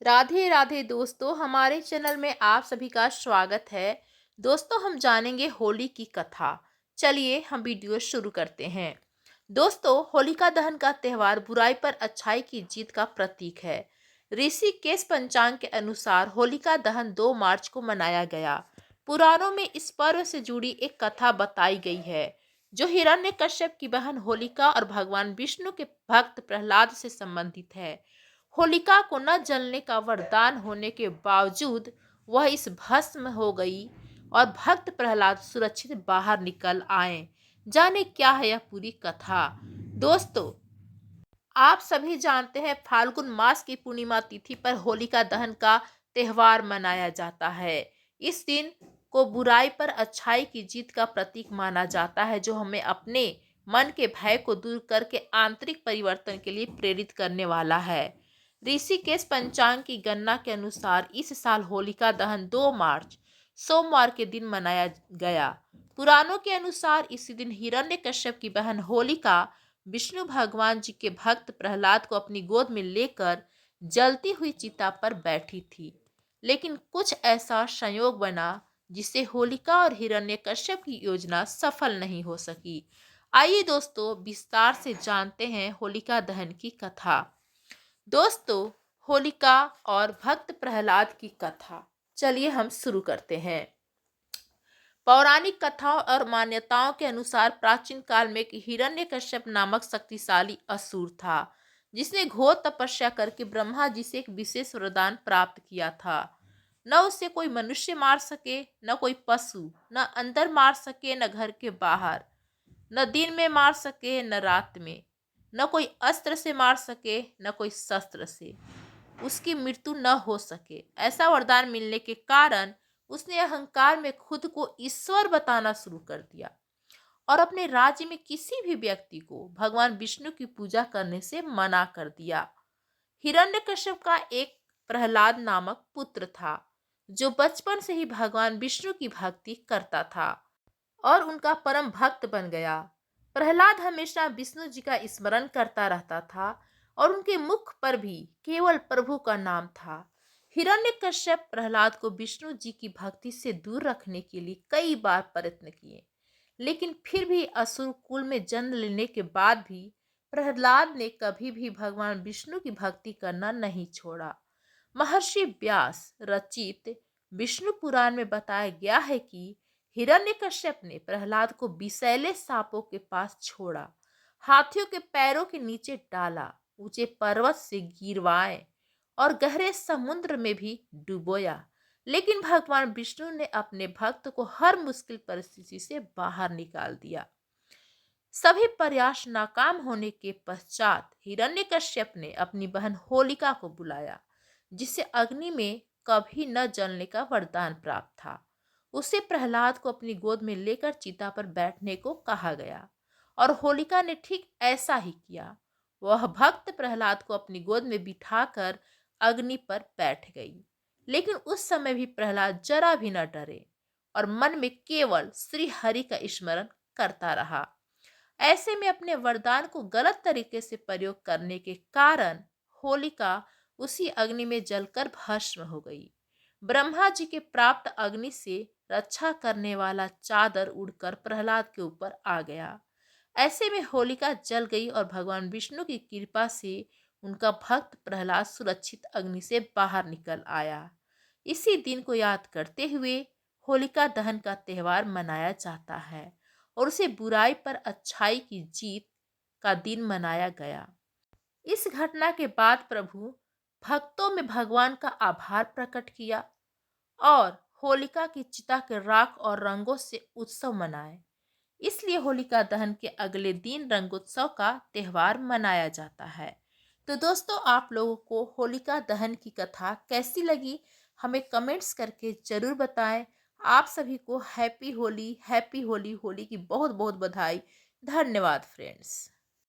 राधे राधे दोस्तों, हमारे चैनल में आप सभी का स्वागत है। दोस्तों, हम जानेंगे होली की कथा। चलिए हम वीडियो शुरू करते हैं। दोस्तों, होलिका दहन का त्यौहार बुराई पर अच्छाई की जीत का प्रतीक है। ऋषिकेश पंचांग के अनुसार होलिका दहन 2 मार्च को मनाया गया। पुराणों में इस पर्व से जुड़ी एक कथा बताई गई है, जो हिरण्यकश्यप की बहन होलिका और भगवान विष्णु के भक्त प्रहलाद से संबंधित है। होलिका को न जलने का वरदान होने के बावजूद वह इस भस्म हो गई और भक्त प्रहलाद सुरक्षित बाहर निकल आए। जाने क्या है यह पूरी कथा। दोस्तों, आप सभी जानते हैं फाल्गुन मास की पूर्णिमा तिथि पर होलिका दहन का त्यौहार मनाया जाता है। इस दिन को बुराई पर अच्छाई की जीत का प्रतीक माना जाता है, जो हमें अपने मन के भय को दूर करके आंतरिक परिवर्तन के लिए प्रेरित करने वाला है। ऋषिकेश पंचांग की गणना के अनुसार इस साल होलिका दहन 2 मार्च सोमवार के दिन मनाया गया। पुराणों के अनुसार इसी दिन हिरण्यकश्यप की बहन होलिका विष्णु भगवान जी के भक्त प्रहलाद को अपनी गोद में लेकर जलती हुई चिता पर बैठी थी। लेकिन कुछ ऐसा संयोग बना जिससे होलिका और हिरण्यकश्यप की योजना सफल नहीं हो सकी। आइए दोस्तों, विस्तार से जानते हैं होलिका दहन की कथा। दोस्तों, होलिका और भक्त प्रहलाद की कथा, चलिए हम शुरू करते हैं। पौराणिक कथाओं और मान्यताओं के अनुसार प्राचीन काल में एक हिरण्यकश्यप नामक शक्तिशाली असुर था, जिसने घोर तपस्या करके ब्रह्मा जी से एक विशेष वरदान प्राप्त किया था। न उसे कोई मनुष्य मार सके, न कोई पशु, न अंदर मार सके न घर के बाहर, न दिन में मार सके न रात में, न कोई अस्त्र से मार सके न कोई शस्त्र से उसकी मृत्यु न हो सके। ऐसा वरदान मिलने के कारण उसने अहंकार में खुद को ईश्वर बताना शुरू कर दिया और अपने राज्य में किसी भी व्यक्ति को भगवान विष्णु की पूजा करने से मना कर दिया। हिरण्यकश्यप का एक प्रहलाद नामक पुत्र था, जो बचपन से ही भगवान विष्णु की भक्ति करता था और उनका परम भक्त बन गया। प्रहलाद हमेशा विष्णु जी का स्मरण करता रहता था और उनके मुख पर भी केवल प्रभु का नाम था। हिरण्यकश्यप प्रहलाद को विष्णु जी की भक्ति से दूर रखने के लिए कई बार प्रयत्न किए, लेकिन फिर भी असुर कुल में जन्म लेने के बाद भी प्रहलाद ने कभी भी भगवान विष्णु की भक्ति करना नहीं छोड़ा। महर्षि व्यास रचित विष्णु पुराण में बताया गया है कि हिरण्यकश्यप ने प्रहलाद को विषैले सांपों के पास छोड़ा, हाथियों के पैरों के नीचे डाला, ऊंचे पर्वत से गिरवाए और गहरे समुद्र में भी डुबोया। लेकिन भगवान विष्णु ने अपने भक्त को हर मुश्किल परिस्थिति से बाहर निकाल दिया। सभी प्रयास नाकाम होने के पश्चात हिरण्यकश्यप ने अपनी बहन होलिका को बुलाया, जिसे अग्नि में कभी न जलने का वरदान प्राप्त था। उसे प्रहलाद को अपनी गोद में लेकर चिता पर बैठने को कहा गया और होलिका ने ठीक ऐसा ही किया। वह भक्त प्रहलाद को अपनी गोद में बिठाकर अग्नि पर बैठ गई। लेकिन उस समय भी प्रहलाद जरा भी न डरे और मन में केवल श्री हरि का स्मरण करता रहा। ऐसे में अपने वरदान को गलत तरीके से प्रयोग करने के कारण होलिका उसी अग्नि में जलकर भस्म हो गई। ब्रह्मा जी के प्राप्त अग्नि से रक्षा करने वाला चादर उड़कर प्रहलाद के ऊपर आ गया। ऐसे में होलिका जल गई और भगवान विष्णु की कृपा से उनका भक्त प्रहलाद सुरक्षित अग्नि से बाहर निकल आया। इसी दिन को याद करते हुए होलिका दहन का त्यौहार मनाया जाता है और उसे बुराई पर अच्छाई की जीत का दिन मनाया गया। इस घटना के बाद प्रभु भक्तों में भगवान का आभार प्रकट किया और होलिका की चिता के राख और रंगों से उत्सव मनाए। इसलिए होलिका दहन के अगले दिन रंगोत्सव का त्यौहार मनाया जाता है। तो दोस्तों, आप लोगों को होलिका दहन की कथा कैसी लगी, हमें कमेंट्स करके जरूर बताएं। आप सभी को हैप्पी होली, होली की बहुत बहुत बधाई। धन्यवाद फ्रेंड्स।